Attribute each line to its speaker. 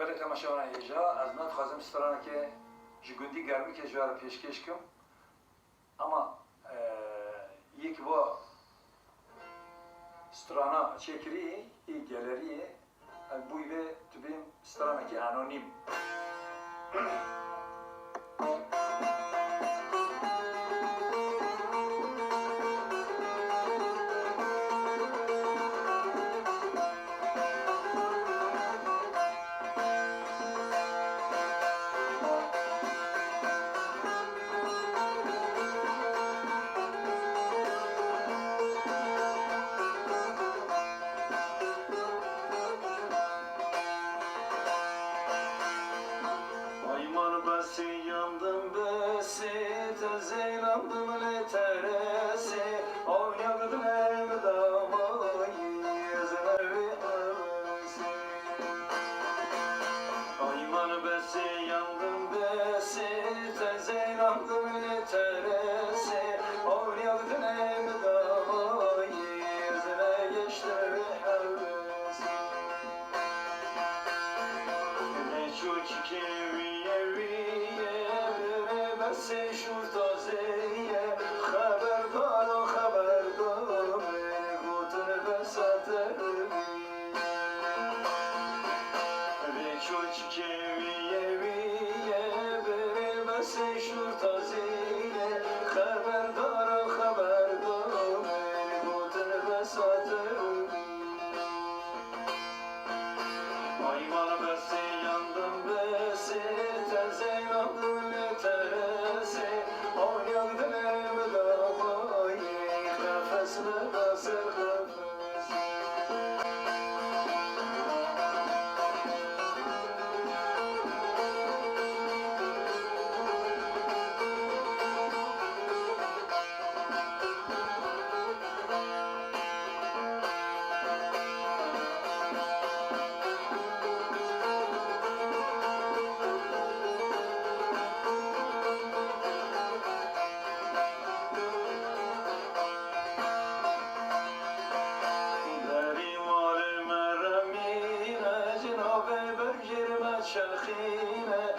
Speaker 1: بله تماشاوان ایجا از من خواستم سترانه که جگوندی گرمی که جوار پیشکش کم اما یک با سترانا چکری ای گالریه بوی به تو بیم سترانه که انونیم
Speaker 2: yandım besi tezeylandım le teresi oynadım evdamayı ezleri arası ayman besi yandım besi tezeylandım le teresi oynadım evdamayı ezere geçti havesi ne çok kevi se şurta zeye haberdar o haberdar beni gutun besater ve çocuk eviye beni se şurta zeye haberdar o haberdar beni gutun besater ayman besi yandım besi tezeylandım teresi oynadım evdamayı kafesine basar kafes شخينة